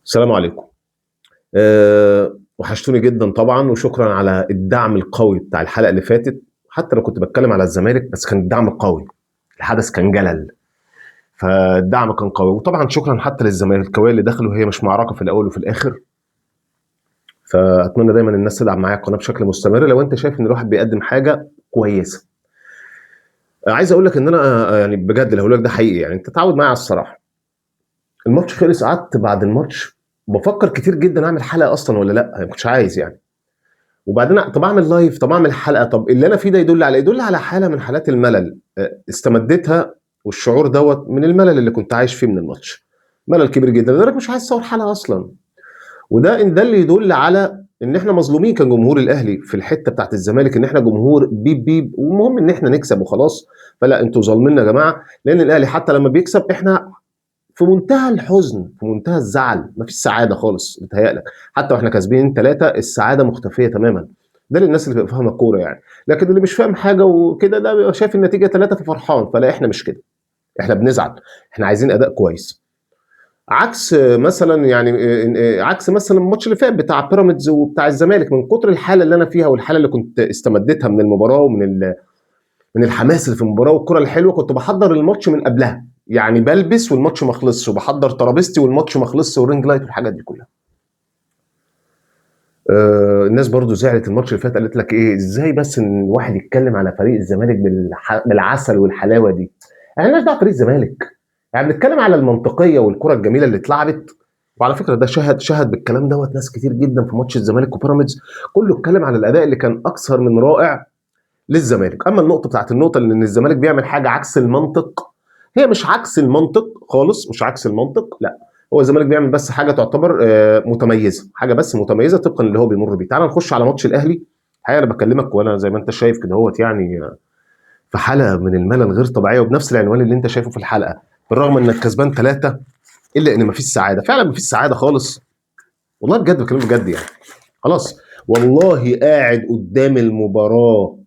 السلام عليكم. وحشتوني جدًا طبعًا، وشكرًا على الدعم القوي بتاع الحلقة اللي فاتت، حتى لو كنت باتكلم على الزمالك بس كان الدعم قوي، الحدث كان جلل، فالدعم كان قوي، وطبعًا شكرًا حتى للزملكاوية اللي دخلوا، هي مش معركة في الأول وفي الآخر، فأتمنى دايمًا الناس تدعم معايا القناة بشكل مستمر لو أنت شايف إن الواحد بيقدم حاجة كويسة. عايز أقول لك إن أنا يعني بجد اللي هاقوله لك ده حقيقي يعني، أنت اتعود معايا على الصراحة. الماتش خلص، قعدت بعد الماتش بافكر كتير جدًا أعمل حلقة أصلًا والّا لأ، ما كنتش عايز يعني. وبعدين طب اعمل لايف، طب اعمل حلقه، طب اللي انا فيه ده يدل على إيه؟ يدل على حاله من حالات الملل استمدتها، والشعور دوت من الملل اللي كنت عايش فيه من الماتش. ملل كبير جدا لدرجه مش عايز اصور حلقه اصلا. وده ان ده اللي يدل على ان احنا مظلومين كجمهور الاهلي في الحته بتاعت الزمالك، ان احنا جمهور بيب بيب والمهم ان احنا نكسب وخلاص. فلا، انتوا ظالميننا يا جماعه، لان الاهلي حتى لما بيكسب احنا في منتهى الحزن، في منتهى الزعل، مفيش سعاده خالص بتهيألك. حتى واحنا كاسبين ثلاثه السعاده مختفيه تماما. ده للناس اللي بتبقى فاهمه الكوره يعني. لكن اللي مش فاهم حاجه وكده ده بيبقى شايف النتيجه ثلاثه ففرحان، فلا احنا مش كده. احنا بنزعل، احنا عايزين اداء كويس. عكس مثلا يعني عكس مثلا الماتش اللي فات بتاع بيراميدز وبتاع الزمالك، من كتر الحاله اللي انا فيها والحاله اللي كنت استمدتها من المباراه ومن من الحماس اللي في المباراه والكره الحلوه، كنت بحضر الماتش من قبلها. يعني بلبس والماتش ما خلصش، وبحضر ترابيزتي والماتش ما خلصش، والرينج لايت والحاجات دي كلها. الناس برضو زعلت الماتش اللي فات، قالت لك ايه ازاي بس ان الواحد يتكلم على فريق الزمالك بالعسل والحلاوه دي. يعني مالناش دعوه فريق الزمالك، يعني بنتكلم على المنطقيه والكره الجميله اللي اتلعبت. وعلى فكره ده شهد بالكلام دوت ناس كتير جدا في ماتش الزمالك وبيراميدز، كله اتكلم على الاداء اللي كان اكثر من رائع للزمالك. اما النقطه بتاعت النقطه ان الزمالك بيعمل حاجه عكس المنطق، هي مش عكس المنطق خالص، مش عكس المنطق، لا. هو الزمالك بيعمل بس حاجه تعتبر متميزه، حاجه بس متميزه طبقا اللي هو بيمر بيه. تعال نخش على ماتش الاهلي. الحقيقه انا بكلمك وانا زي ما انت شايف كده هوت يعني في حاله من الملل غير طبيعيه، وبنفس العنوان اللي انت شايفه في الحلقه. بالرغم انك كسبان ثلاثه، الا ان مفيش سعاده، فعلا مفيش سعاده خالص. والله بجد بكلمك بجد يعني. خلاص، والله قاعد قدام المباراه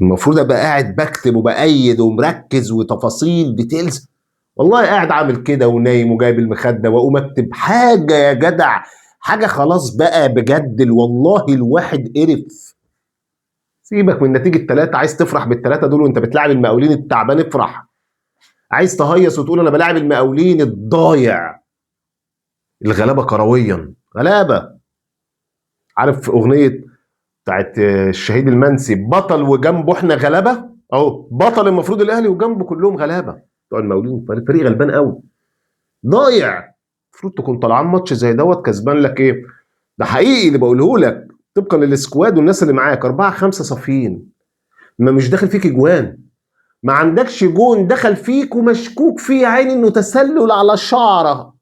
المفروض ابقى قاعد بكتب وبأيد ومركز وتفاصيل ديتيلز، والله قاعد عامل كده ونايم وجايب المخده واقوم اكتب حاجه يا جدع. حاجه خلاص بقى بجد، والله الواحد قرف. سيبك من نتيجه ثلاثه، عايز تفرح بالثلاثه دول وانت بتلاعب المقاولين التعبان افرح. عايز تهيص وتقول انا بلاعب المقاولين الضايع، الغلابه كرويا غلابه. عارف اغنيه بتاعت الشهيد المنسي، بطل وجنبه احنا غلابه؟ اهو بطل المفروض الاهلي وجنبه كلهم غلابه. بتوع المقاولين فريق غلبان قوي، ضايع. المفروض تكون طالعان ماتش زي دوت كسبان لك ايه. ده حقيقي اللي بقوله لك، طبقا للسكواد والناس اللي معاك، أربعة خمسة صافيين، ما مش داخل فيك اجوان، ما عندكش جون دخل فيك ومشكوك فيه يا عيني انه تسلل على الشعره،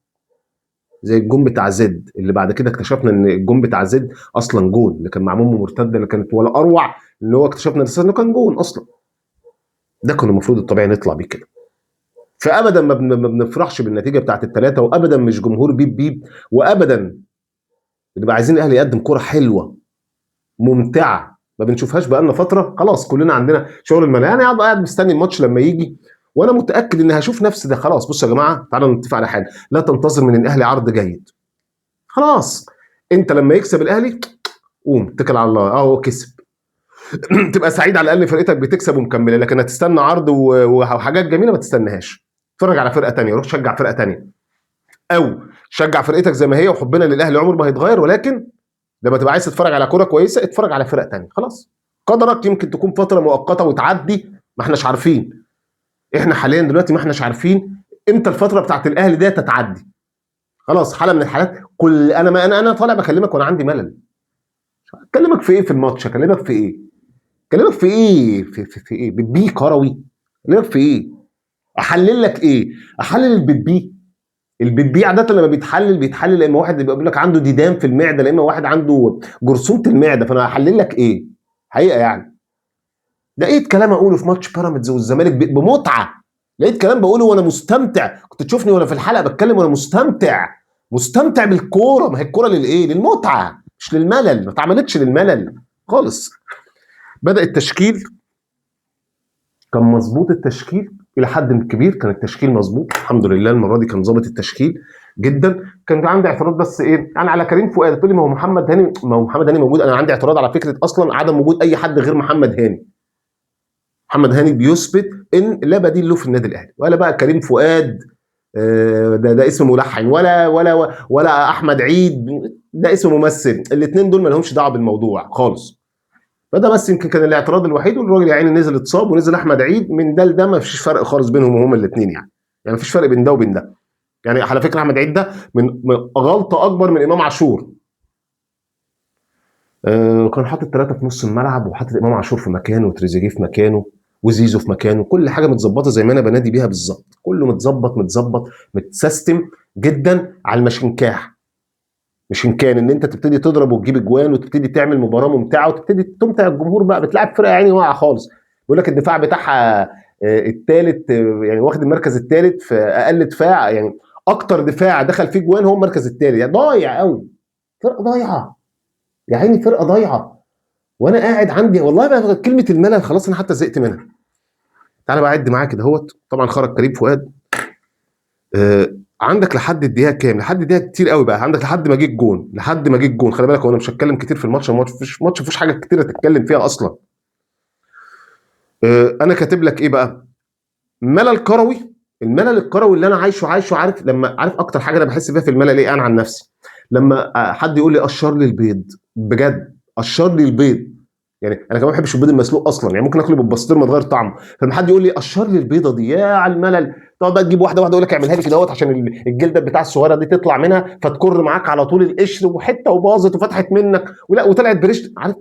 زي الجون بتاع زد اللي بعد كده اكتشفنا ان الجون بتاع زد اصلا جون، اللي كان معمول مرتده اللي كانت ولا اروع، ان هو اكتشفنا انه كان جون اصلا. ده كان المفروض الطبيعي نطلع بيه كده. فابدا ما بنفرحش بالنتيجه بتاعت الثلاثه، وابدا مش جمهور بيب بيب، وابدا بنبقى عايزين الاهلي يقدم كره حلوه ممتعه ما بنشوفهاش بقالنا فتره. خلاص كلنا عندنا شغل الملل، يعني قاعد مستني الماتش لما يجي، وانا متاكد ان هشوف نفس ده. خلاص بصوا يا جماعه، تعالوا نتفق على حاجه، لا تنتظر من الاهلي عرض جيد. خلاص، انت لما يكسب الاهلي قوم اتكل على الله، هو كسب. تبقى سعيد على الاقل فرقتك بتكسب ومكمله، لكن هتستنى عرض وحاجات جميله ما تستناهاش. اتفرج على فرقه تانية، روح شجع فرقه تانية، او شجع فرقتك زي ما هي، وحبنا للاهلي عمره ما هيتغير. ولكن لما تبقى عايز تتفرج على كوره كويسه اتفرج على فرق تانية. خلاص، قدرك يمكن تكون فتره مؤقته وتعدي، ما احناش عارفين. احنا حاليا دلوقتي ما احناش عارفين امتى الفتره بتاعت الاهلي دي تتعدي. خلاص، حاله من الحالات. كل انا ما انا طالع بكلمك وانا عندي ملل. اكلمك في ايه في الماتش؟ اكلمك في ايه؟ اكلمك في ايه في ايه بتبي كروي؟ اكلمك في ايه؟ احلل لك ايه؟ احلل البتبي. البتبي عاده لما بيتحلل يا اما واحد بيقول لك عنده ديدان في المعده، يا اما واحد عنده جرثومه المعده. فانا هحلل لك ايه حقيقه يعني؟ لقيت كلام اقوله في ماتش بيراميدز والزمالك بمتعه. لقيت كلام بقوله وانا مستمتع. كنت تشوفني وانا في الحلقه بتكلم وانا مستمتع، مستمتع بالكوره. ما هي الكوره للايه؟ للمتعه مش للملل، ما اتعملتش للملل خالص. بدأ التشكيل كان مظبوط، التشكيل الى حد كبير كان التشكيل مظبوط الحمد لله. المره دي كان ظابط التشكيل، جدا. كان عندي اعتراض بس ايه يعني على كريم فؤاد، تقول لي ما هو محمد هاني، ما هو محمد هاني موجود. انا عندي اعتراض على فكره اصلا عدم وجود اي حد غير محمد هاني. محمد هاني بيثبت ان لا بديل له في النادي الاهلي، ولا بقى كريم فؤاد ده اسم ملحن، ولا احمد عيد ده اسم ممثل. الاثنين دول ما لهمش دعوه بالموضوع خالص. فده بس يمكن كان الاعتراض الوحيد، والراجل يا عيني نزل اتصاب ونزل احمد عيد، من ده لده ما فيش فرق خالص بينهم وهما الاثنين يعني ما فيش فرق بين ده وبين ده. يعني على فكره احمد عيد ده من غلطه اكبر من امام عاشور. كان حاطط ثلاثه في نص الملعب، وحاطط امام عاشور في مكانه، وتريزيجيه في مكانه، وزيزو في مكانه. كل حاجه متظبطه زي ما انا بنادي بيها بالظبط، كله متظبط متسيستم جدا على المشنكاح. مش ان كان ان انت تبتدي تضرب وتجيب اجوان وتبتدي تعمل مباراه ممتعه وتبتدي تمتع الجمهور. بقى بتلعب فرقه يعني واقعه خالص. بيقول لك الدفاع بتاعها الثالث، يعني واخد المركز الثالث في اقل دفاع، يعني اكتر دفاع دخل فيه جوان هو المركز الثالث. يعني ضايع قوي، فرقه ضايعه يا عيني، فرقه ضايعه. وانا قاعد عندي والله بقى كلمه الملل خلاص انا حتى زهقت منها. تعالى بقى اعد معاك كده اهوت. طبعا خرج كريم فؤاد. عندك لحد الدقيقه كام؟ لحد الدقيقه كتير قوي بقى. عندك لحد ما جه الجون، لحد ما جه الجون. خلي بالك هو انا مش هتكلم كتير في الماتش، الماتش مفيش حاجه كتيره تتكلم فيها اصلا. انا كاتب لك ايه بقى؟ ملل كروي. الملل الكروي اللي انا عايشه عارف لما عارف اكتر حاجه انا بحس بيها في الملل ايه؟ انا عن نفسي لما حد يقول لي قشر لي البيض، بجد قشر لي البيض. يعني انا كمان ما بحبش البيض المسلوق اصلا، يعني ممكن اكله بالبسطرمه تغير طعمه. فلما حد يقول لي قشر لي البيضه دي، يا على الملل. تقعد بقى تجيب واحده واحده، يقول لك اعملها لي كده اهوت عشان الجلده بتاع الصغيره دي تطلع منها، فتكر معاك على طول القشر، وحته وباظت وفتحت منك ولا وطلعت بريشت. عارف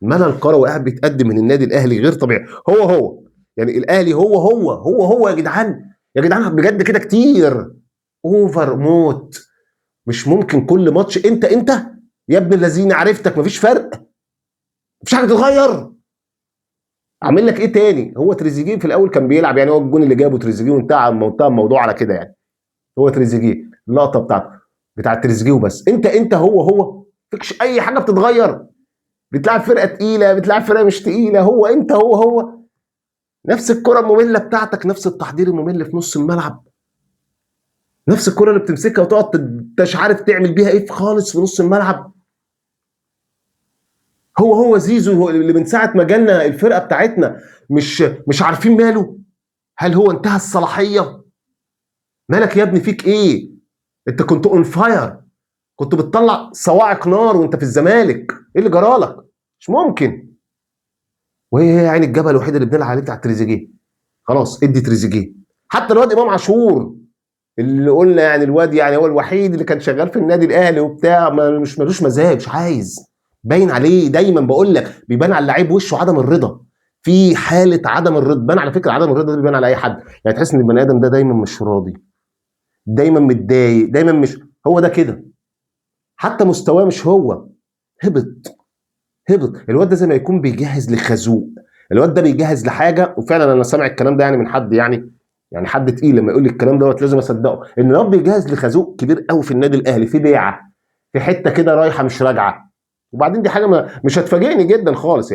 ملل كروي قاعد بيتقدم من النادي الاهلي غير طبيعي. هو يعني الاهلي هو يا جدعان، يا جدعان بجد كده كتير. اوفر موت. مش ممكن كل ماتش انت يا ابن الذين عرفتك مفيش فرق، مفيش حاجه تتغير. اعمل لك ايه تاني؟ هو تريزيجيه في الاول كان بيلعب، يعني هو الجون اللي جابه تريزيجيه وانتهى الموضوع على كده يعني. هو تريزيجيه اللقطه بتاعت تريزيجيه وبس. انت هو مفيش اي حاجه بتتغير. بتلعب فرقه تقيله، بتلعب فرقه مش تقيله، هو نفس الكره الممله بتاعتك، نفس التحضير الممل في نص الملعب، نفس الكره اللي بتمسكها وتقعد مش عارف تعمل بيها ايه خالص في نص الملعب. هو زيزو اللي من ساعه ما جالنا الفرقه بتاعتنا مش عارفين ماله. هل هو انتهى الصلاحيه؟ مالك يا ابني؟ فيك ايه؟ انت كنت اون فاير، كنت بتطلع صواعق نار وانت في الزمالك. ايه اللي جرالك؟ مش ممكن. وهي عين الجبل الوحيد اللي بنلعب عليه بتاع تريزيجيه. خلاص ادي تريزيجيه. حتى الواد امام عاشور اللي قلنا يعني الواد يعني هو الوحيد اللي كان شغال في النادي الاهلي وبتاع، مش ملوش مزاج، مش عايز. باين عليه دايما، بقول لك بيبان على اللعيب وشه عدم الرضا. في حاله عدم الرضا بان. على فكره عدم الرضا ده بيبان على اي حد، يعني تحس ان البني ادم ده دايما مش راضي، دايما متضايق، دايما مش هو ده كده. حتى مستواه مش هو. هبط الواد ده زي ما يكون بيجهز لخازوق. الواد ده بيجهز لحاجه، وفعلا انا سامع الكلام ده يعني من حد يعني حد تقيل لما يقول لي الكلام دوت لازم اصدقه، ان الواد بيجهز لخازوق كبير قوي في النادي الاهلي، في بيعه، في حته كده رايحه مش راجعه. وبعدين دي حاجه مش هتفاجئني جدا خالص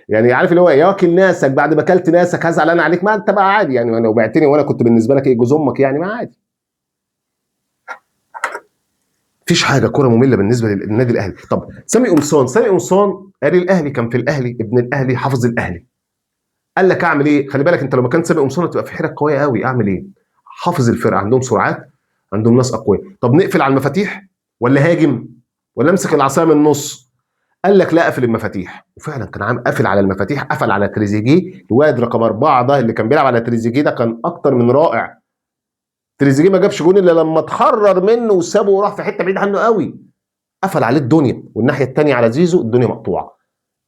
يعني عارف اللي هو ياكل ناسك بعد ما اكلت ناسك هزعل انا عليك. ما انت بقى عادي يعني، لو بعتني وانا كنت بالنسبه لك ايه جوز امك يعني، ما عادي. مفيش حاجه كره ممله بالنسبه للنادي الاهلي. طب سامي قمصان قال الاهلي كان في الاهلي، ابن الاهلي حافظ الاهلي. قال لك اعمل ايه؟ خلي بالك انت لما كان سامي قمصان تبقى في حيره قويه قوي. اعمل ايه؟ حافظ الفرقه، عندهم سرعات، عندهم ناس اقوياء. طب نقفل على المفاتيح ولا هاجم ولا امسك العصايه من النص؟ قال لك لا، قفل المفاتيح. وفعلا كان عامل قافل على المفاتيح، قفل على تريزيجيه. الواد رقم 4 ده اللي كان بيلعب على تريزيجيه ده كان اكتر من رائع. تريزيجيه ما جابش جون الا لما اتحرر منه وسابه وراح في حته بعيد عنه قوي. قفل عليه الدنيا. والناحيه الثانيه على زيزو الدنيا مقطوعه،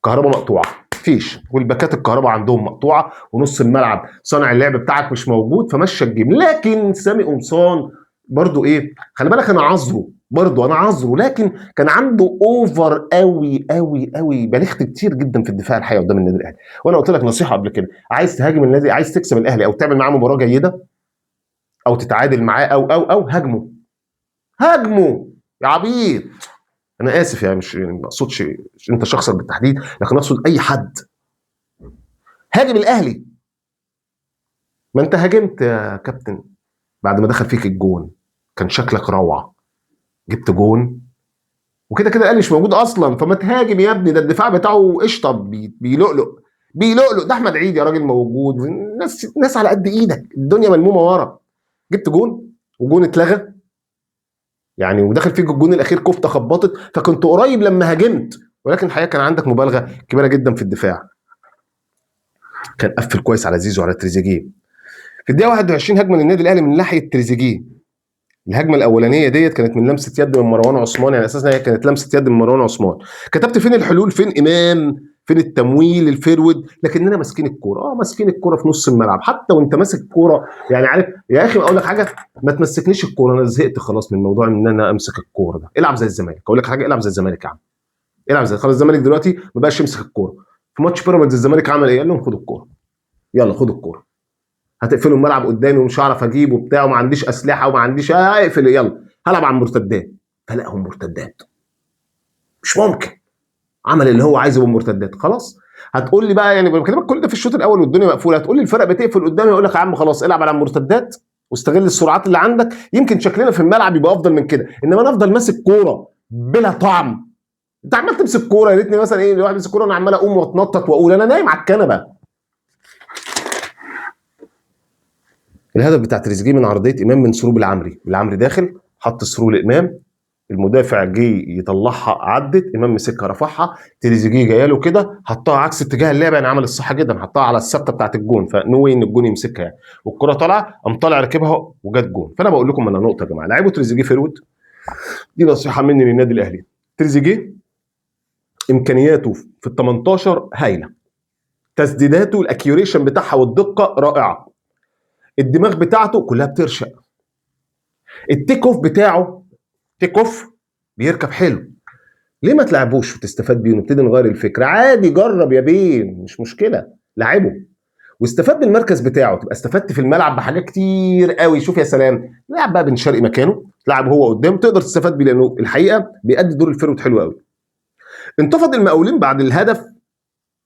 كهرباء مقطوعه، مفيش. والباكات الكهرباء عندهم مقطوعه، ونص الملعب صانع اللعب بتاعك مش موجود، فمشى الجيم. لكن سامي قمصان برضو ايه، خلي بالك انا عذره، برضو انا عذره، لكن كان عنده اوفر قوي بلغت كتير جدا في الدفاع الحقيقه قدام النادي الاهلي. وانا قلت لك نصيحه قبل كده، عايز تهاجم النادي، عايز تكسب الاهلي او تعمل معاه مباراه جيده او تتعادل معاه او هاجمه يا عبيط. انا اسف يعني، مش يعني ما اقصدش انت شخصا بالتحديد، لكن اقصد اي حد. هاجم الاهلي. ما انت هاجمت يا كابتن بعد ما دخل فيك الجون. كان شكلك روعه، جبت جون وكده كده الاهلي مش موجود اصلا، فما تهاجم يا ابني، ده الدفاع بتاعه قشطه بيلقلق بيلقلق، ده احمد عيد يا راجل موجود، ناس على قد ايدك، الدنيا ملمومه ورا، جبت جون وجون اتلغى يعني، ودخل فيك الجون الاخير كفته خبطت، فكنت قريب لما هاجمت، ولكن الحقيقه كان عندك مبالغه كبيره جدا في الدفاع. كان قفل كويس على زيزو وعلى تريزيجيه. في الدقيقه 21 هجمه للنادي الاهلي من ناحيه تريزيجيه، الهجمه الاولانيه ديت كانت من لمسه يد من مروان عثمان، يعني اساسا هي كانت لمسه يد من مروان عثمان. كتبت فين الحلول، فين امام، فين التمويل الفيرود، لكننا ماسكين الكوره، ماسكين الكوره في نص الملعب، حتى وانت ماسك الكوره يعني عارف يا اخي، اقول لك حاجه، ما تمسكنيش الكوره، انا زهقت خلاص من موضوع ان انا امسك الكوره ده، العب زي الزمالك، اقول لك حاجه، العب زي الزمالك يا عم، العب زي خلاص، الزمالك دلوقتي ما بقاش يمسك الكوره. في ماتش بيراميدز الزمالك عمل ايه؟ قال لهم خدوا الكوره، يلا خدوا الكوره، هتقفلوا الملعب قدامي ومش هعرف اجيبه وبتاع وما عنديش اسلحه وما عنديش اقفل، يلا هلعب على المرتدات، فلاهم مرتدات، مش ممكن، عمل اللي هو عايزه بالمرتدات خلاص. هتقول لي بقى يعني بكلمك كل ده في الشوط الاول والدنيا مقفوله، هتقول لي الفرق بتقفل قدامي، اقول لك يا عم خلاص العب على المرتدات واستغل السرعات اللي عندك، يمكن شكلنا في الملعب يبقى افضل من كده، انما انا افضل ماسك كوره بلا طعم. انت عمال تمسك كوره، يا ريتني مثلا ايه الواحد يمسك كوره انا عمال اقوم واتنطط واقول انا نايم على الكنبه. الهدف بتاع تريزيجيه من عرضيه امام من سروب العمري داخل حط السرو لامام، المدافع جه يطلعها عدت، امام مسكها رفعها، تريزيجيه جايه له كده حطها عكس اتجاه اللعب، يعني عمل الصح جدا، حطها على الثابته بتاعت الجون، فنوي ان الجون يمسكها يعني، والكره طالعه قام طالع ركبها وجت جون. فانا بقول لكم انا نقطه يا جماعه، لعيبه تريزيجيه فيرود، دي نصيحه مني للنادي الاهلي، تريزيجيه امكانياته في ال 18 هايله، تسديداته الاكيوريشن بتاعها والدقه رائعه، الدماغ بتاعته كلها بترشق، التيك اوف بتاعه تيك اوف بيركب حلو، ليه ما تلعبوش وتستفاد بيه ونبتدي نغير الفكره؟ عادي جرب يا بيه، مش مشكله، لعبه واستفاد بالمركز بتاعه، تبقى استفدت في الملعب بحاجات كتير قوي. شوف يا سلام، لعب بقى بن شرقي مكانه، لعب هو قدام، تقدر تستفاد بيه لانه الحقيقه بيأدي دور الفيرود حلو قوي. انتفض المقاولين بعد الهدف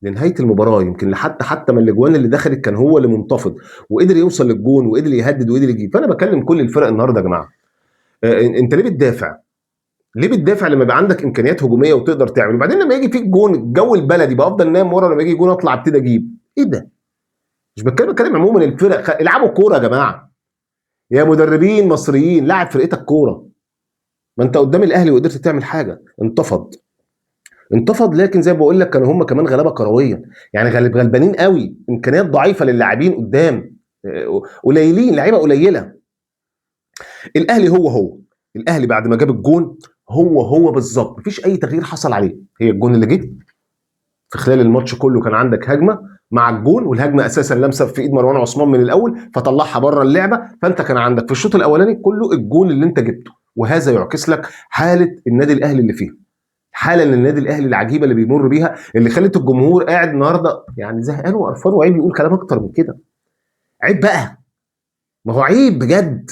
لنهايه المباراه، يمكن حتى من الاجوان اللي دخلت كان هو اللي منتفض وقدر يوصل للجون وقدر يهدد وقدر يجيب. فانا بكلم كل الفرق النهارده يا جماعه، انت ليه بتدافع؟ ليه بتدافع لما يبقى عندك امكانيات هجوميه وتقدر تعمل، وبعدين لما يجي فيك جون الجو البلدي بقى افضل نام ورا، لما يجي جون اطلع ابتدي اجيب، ايه ده؟ مش بتكلم عموما الفرق، العبوا كوره يا جماعه، يا مدربين مصريين لعب فرقتك كوره. ما انت قدام الاهلي وقدرت تعمل حاجه، انتفض، لكن زي ما بقول لك كانوا هم كمان غلابه كرويا، يعني غلبانين قوي، امكانيات ضعيفه للاعبين قدام، قليلين، لعيبه قليله. الاهلي هو الاهلي بعد ما جاب الجون هو بالظبط، مفيش اي تغيير حصل عليه، هي الجون اللي جه في خلال الماتش كله كان عندك هجمه مع الجون، والهجمه اساسا لمسه في ايد مروان عثمان من الاول فطلعها بره اللعبه، فانت كان عندك في الشوط الاولاني كله الجون اللي انت جبته، وهذا يعكس لك حاله النادي الاهلي اللي فيه، حاله للنادي الاهلي العجيبه اللي بيمر بيها، اللي خلت الجمهور قاعد النهارده يعني زهقان وقرفان وعيب يقول كلام اكتر من كده، عيب بقى، ما هو عيب بجد.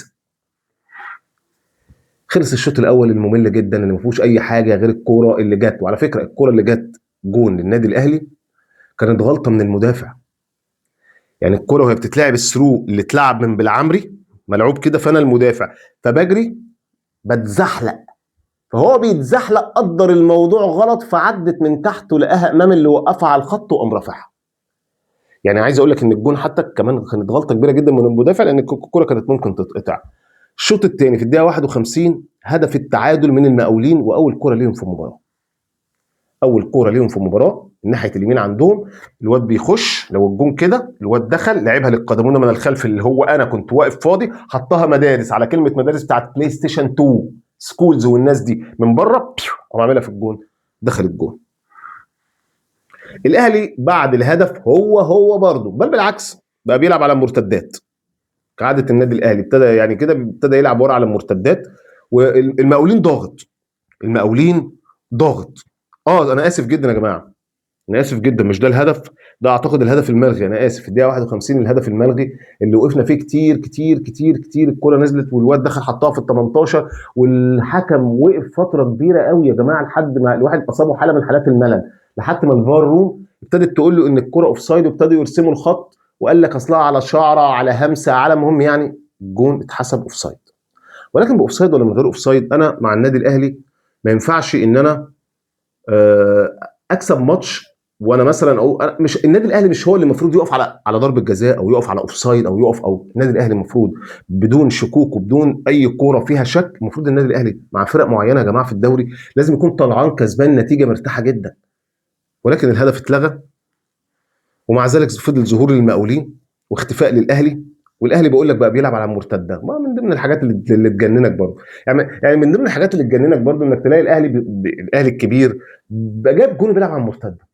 خلص الشوط الاول الممل جدا اللي ما فيهوش اي حاجه غير الكوره اللي جت، وعلى فكره الكوره اللي جت جون للنادي الاهلي كانت غلطه من المدافع، يعني الكوره وهي بتتلعب الثرو اللي اتلعب من بالعمري ملعوب كده، فانا المدافع فبجري بتزحلق، فهو بيتزحلق قدر الموضوع غلط، فعدت من تحته لقاها امام اللي وقفها على الخط وقام رافعها. يعني عايز اقول لك ان الجون حتى كمان كانت غلطه كبيره جدا من المدافع، لان الكوره كانت ممكن تتقطع. الشوط الثاني في الدقيقه 51 هدف التعادل من المقاولين، واول كوره ليهم في المباراه، اول كوره ليهم في المباراه الناحيه اليمين عندهم، الواد بيخش لو الجون كده، الواد دخل لعبها للقادمون من الخلف اللي هو انا كنت واقف فاضي، حطها مدارس على كلمه مدارس بتاعت بلاي ستيشن 2 سكولز والناس دي من بره، قام عاملها في الجون، دخل الجون. الاهلي بعد الهدف هو برضه، بل بالعكس بقى بيلعب على المرتدات كعاده النادي الاهلي، ابتدى يعني كده ابتدى يلعب ورا على المرتدات، والمقاولين ضاغط، المقاولين ضاغط. انا اسف جدا يا جماعه، انا اسف جدا، مش ده الهدف، ده اعتقد الهدف الملغي، انا اسف، في الدقيقه 51 الهدف الملغي اللي وقفنا فيه كتير كتير كتير كتير، الكره نزلت والواد دخل حطها في ال 18، والحكم وقف فتره كبيره قوي يا جماعه لحد ما الواحد اصابه حاله من حالات الملل، لحد ما الفار روم ابتدت تقول له ان الكره اوف سايد، وابتدوا يرسموا الخط، وقال لك اصلها على شعره على همسه على، مهم يعني الجون اتحسب اوف سايد. ولكن باوفسايد ولا من غير اوفسايد انا مع النادي الاهلي. ما ينفعش ان انا اكسب ماتش وانا مثلا، او مش النادي الاهلي مش هو اللي المفروض يقف على ضربه جزاء او يقف على اوفسايد او يقف، او النادي الاهلي المفروض بدون شكوك وبدون اي كوره فيها شك. المفروض النادي الاهلي مع فرق معينه يا جماعه في الدوري لازم يكون طلعان كسبان نتيجه مرتاحه جدا، ولكن الهدف اتلغى، ومع ذلك فضل ظهور للمقاولين واختفاء للاهلي. والاهلي بقول لك بقى بيلعب على المرتده، ما من ضمن الحاجات اللي تجننك برضه. يعني من ضمن الحاجات اللي تجننك برضه انك تلاقي الاهلي الاهلي الكبير بقى جاب جون بيلعب على المرتده،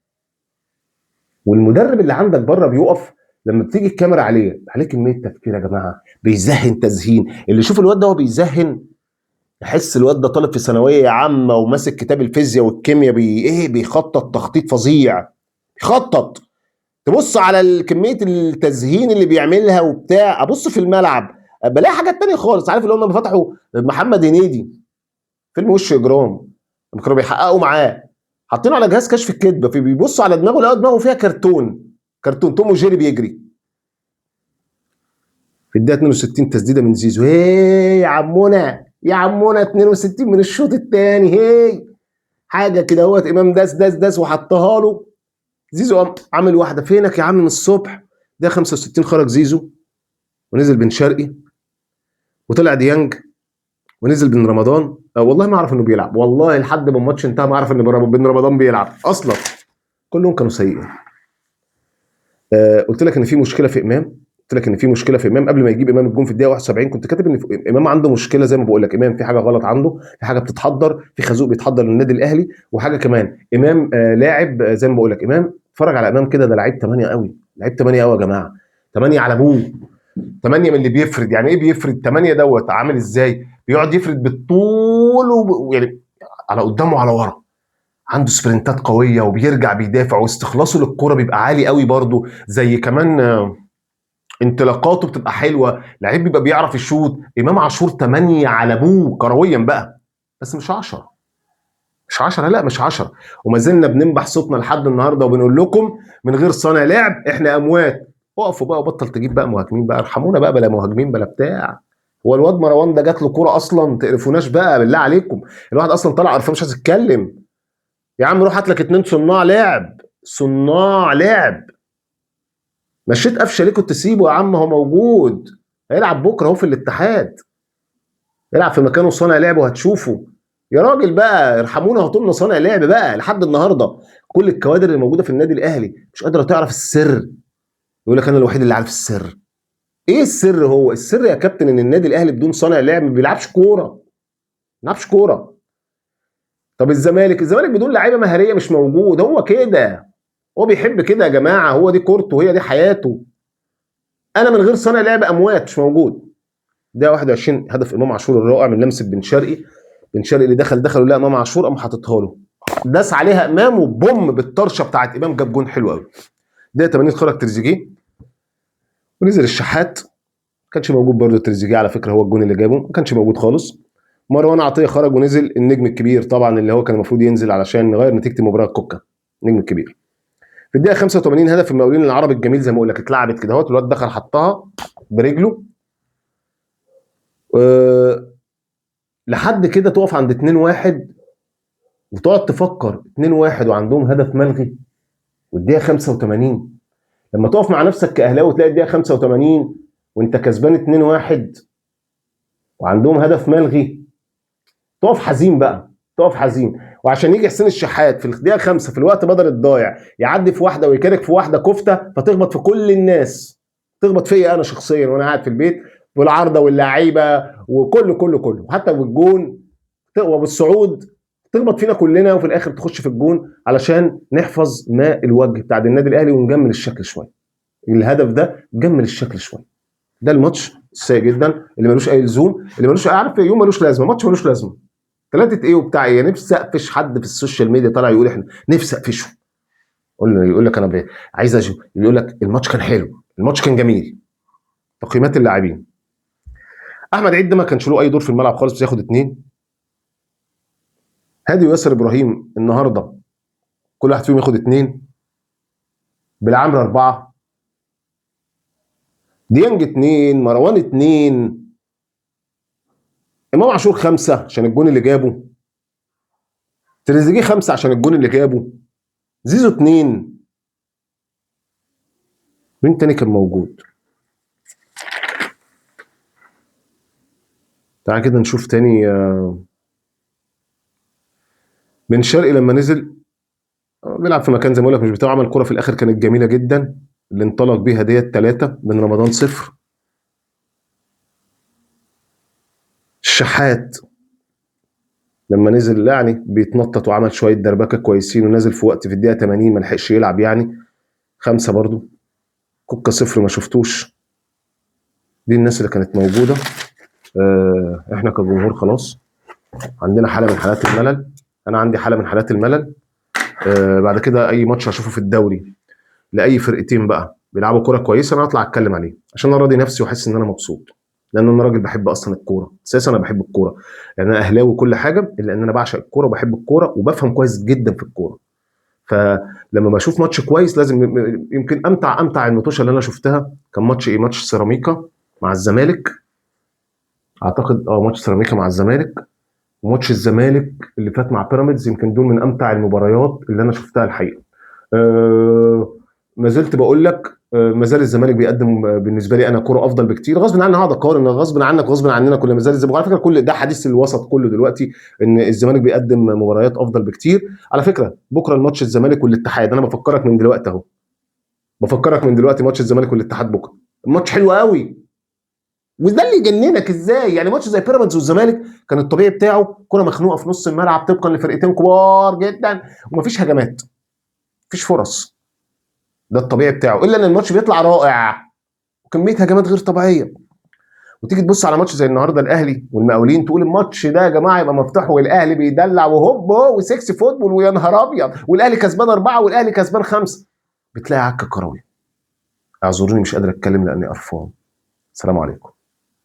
والمدرب اللي عندك بره بيقف لما بتيجي الكاميرا عليه كميه تفكير يا جماعه، بيزهن تزهين. اللي يشوف الواد ده هو بيزهن يحس الواد ده طالب في ثانويه عامه وماسك كتاب الفيزياء والكيمياء بيخطط تخطيط فظيع، بيخطط. تبص على كميه التزهين اللي بيعملها وبتاع، ابص في الملعب بلاقي حاجات تانية خالص. عارف اللي هم فتحوا محمد هنيدي فيلم وش اجرام لما كانوا بيحققوا معاه، حاطينه على جهاز كشف الكذبه، في بيبصوا على دماغه لقوا دماغه فيها كرتون توم وجيري بيجري. في الدقيقه 62 تسديده من زيزو، هي يا عمونا 62 من الشوط الثاني، هي حاجه كده اهوت، امام داس وحطها له. زيزو عامل واحده، فينك يا عم من الصبح؟ ده 65 خرج زيزو ونزل بن شرقي وطلع ديانج ونزل بن رمضان. والله ما اعرف انه بيلعب، والله لحد ما الماتش انتهى ما اعرف ان بن رمضان بيلعب اصلا. كلهم كانوا سيئين. قلت لك ان في مشكله في امام، قبل ما يجيب امام الجون في الدقيقه 71 كنت كاتب ان امام عنده مشكله. زي ما بقول لك امام في حاجه غلط عنده، في حاجه بتتحضر، في خازوق بيتحضر للنادي الاهلي. وحاجه كمان امام لاعب زي ما بقول لك، امام اتفرج على امام كده، ده لعيب 8 قوي، لعيب 8 قوي يا جماعه، 8 على ابوه، 8 من اللي بيفرد. يعني ايه بيفرد؟ 8 دوت عامل ازاي؟ بيقعد يفرد بالطول ويعني على قدامه وعلى ورا، عنده سبرنتات قويه وبيرجع بيدافع، واستخلاصه للكره بيبقى عالي قوي برضه. زي كمان انطلاقاته بتبقى حلوه، لعيب بيبقى بيعرف يشوط. امام عاشور 8 على ابوه كرويا بقى، بس مش 10، مش 10، لا مش 10. وما زلنا بننبح صوتنا لحد النهارده وبنقول لكم من غير صانع لعب احنا اموات. اقفوا بقى وبطل تجيب بقى مهاجمين بقى، ارحمونا بقى، بلا مهاجمين بلا بتاع. هو الواد مروان ده جات له كوره اصلا؟ ما تقرفوناش بقى بالله عليكم. الواحد اصلا طلع قرفان مش عايز يتكلم. يا عم روح هات لك 2 صناع لعب، صناع لعب. مشيت قفشه ليه؟ كنت تسيبه يا عم، هو موجود، هيلعب بكره اهو في الاتحاد، يلعب في مكانه صانع لعب وهتشوفه. يا راجل بقى ارحمونا، هاتوا لنا صانع لعب بقى. لحد النهارده كل الكوادر اللي موجوده في النادي الاهلي مش قادره تعرف السر، يقول لك انا الوحيد اللي عارف السر. ايه السر؟ هو السر يا كابتن ان النادي الاهلي بدون صانع لعب ما بيلعبش كوره، ما بيلعبش كوره. طب الزمالك بدون لعيبه مهاريه مش موجود، هو كده، هو بيحب كده يا جماعه، هو دي كورته، هي دي حياته. انا من غير صانع لعب اموات، مش موجود. ده 21 هدف امام عاشور الرائع من لمسه بن شرقي اللي دخل ولا امام عاشور قام حاططها له، داس عليها امام وبوم بالطرشه بتاعت امام جاب جون حلو قوي. ده 80 خرج تريزيجيه ونزل الشحات، ما كانش موجود برضه تريزيجيه على فكره، هو الجون اللي جابه ما كانش موجود خالص. مروان عطيه خرج ونزل النجم الكبير طبعا اللي هو كان المفروض ينزل علشان نغير نتيجه المباراه، كوكا النجم الكبير. في الدقيقه 85 هدف المقاولين العربي الجميل زي ما اقول لك، اتلعبت كده اهوت، الواد دخل حطها برجله. لحد كده تقف عند 2-1 وتقعد تفكر 2-1 وعندهم هدف ملغي والدقيقه 85. لما تقف مع نفسك كاهلاوي وتلاقي الدقيقه 85 وانت كسبان 2-1 وعندهم هدف ملغي، تقف حزين بقى، تقف حزين. وعشان يجي حسين الشحات في الدقيقه 5 في الوقت بدل الضايع يعدي في واحده ويكارك في واحده كفته، فتخبط في كل الناس، تخبط فيا انا شخصيا وانا قاعد في البيت، والعارضه واللعيبه وكله حتى بالجون وبالصعود، تخبط فينا كلنا وفي الاخر تخش في الجون علشان نحفظ ماء الوجه بتاع النادي الاهلي ونجمل الشكل شويه. الهدف ده جمل الشكل شويه. ده الماتش السيء جدا اللي ملوش اي لزوم، اللي ملوش عارف يوم ملوش لازمه، ماتش ملوش لازمه. ثلاثه ايه وبتاع ايه؟ نفسي اقفش حد في السوشيال ميديا طلع يقول احنا نفسي اقفشه، يقول لك انا عايز اشوف، يقول لك الماتش كان حلو، الماتش كان جميل. تقييمات اللاعبين، احمد عيد ده ما كانش له اي دور في الملعب خالص، بس ياخد 2. هادي وياسر ابراهيم النهارده كل واحد فيهم ياخد 2. بالعمر 4، ديانج 2، مروان 2، امام عاشور 5 عشان الجون اللي جابه، تريزيجيه 5 عشان الجون اللي جابه، زيزو 2. مين تاني كان موجود؟ تعال كده نشوف تاني. بن شرقي لما نزل بيلعب في مكان زي ما بقول لك مش بتاعه، عمل كرة في الاخر كانت جميله جدا، اللي انطلق بيها ديت 3 بن رمضان 0. الشحات لما نزل يعني بيتنطط وعمل شويه دربكه كويسين، ونازل في وقت في الدقيقه 80 ما لحقش يلعب يعني 5 برضو. كوكا 0 ما شفتوش. دي الناس اللي كانت موجوده. احنا كجمهور خلاص عندنا حاله من حالات الملل. انا عندي حاله من حالات الملل. بعد كده اي ماتش هشوفه في الدوري لاي فرقتين بقى بيلعبوا كوره كويسه انا هطلع اتكلم عليه عشان اراضي نفسي واحس ان انا مبسوط، لان انا راجل بحب اصلا الكوره اساسا. انا بحب الكوره يعني انا اهلاوي وكل حاجه، الا ان انا بعشق الكوره وبحب الكوره وبفهم كويس جدا في الكوره. فلما بشوف ماتش كويس لازم يمكن امتع الماتش اللي انا شفتها كان ماتش ايه؟ ماتش سيراميكا مع الزمالك اعتقد. ماتش سيراميكا مع الزمالك وماتش الزمالك اللي فات مع بيراميدز، يمكن دول من امتع المباريات اللي انا شفتها الحقيقه. ما زلت بقول لك ما زال الزمالك بيقدم بالنسبه لي انا كوره افضل بكتير. غصب عني هقعد اقارن، غصب عنك غصب عننا كل ما زال الزمالك. على فكره كل ده حديث الوسط كله دلوقتي ان الزمالك بيقدم مباريات افضل بكتير. على فكره بكره الماتش الزمالك والاتحاد، انا بفكرك من دلوقتي اهو، بفكرك من دلوقتي ماتش الزمالك والاتحاد بكره الماتش حلو قوي. وده اللي يجننك ازاي يعني ماتش زي بيراميدز والزمالك كان الطبيعي بتاعه كره مخنوقه في نص الملعب طبقا لفرقتين كبار جدا ومفيش هجمات، مفيش فرص. ده الطبيعي بتاعه، الا ان الماتش بيطلع رائع وكميه هجمات غير طبيعيه. وتيجي تبص على ماتش زي النهارده الاهلي والمقاولين تقول الماتش ده يا جماعه يبقى مفتوح والاهلي بيدلع وهوب وسكسي فوتبول ويا نهار ابيض والاهلي كسبان 4 والاهلي كسبان 5. بتلاقي عكه كروي. اعذروني مش قادر اتكلم لاني قرفان. السلام عليكم.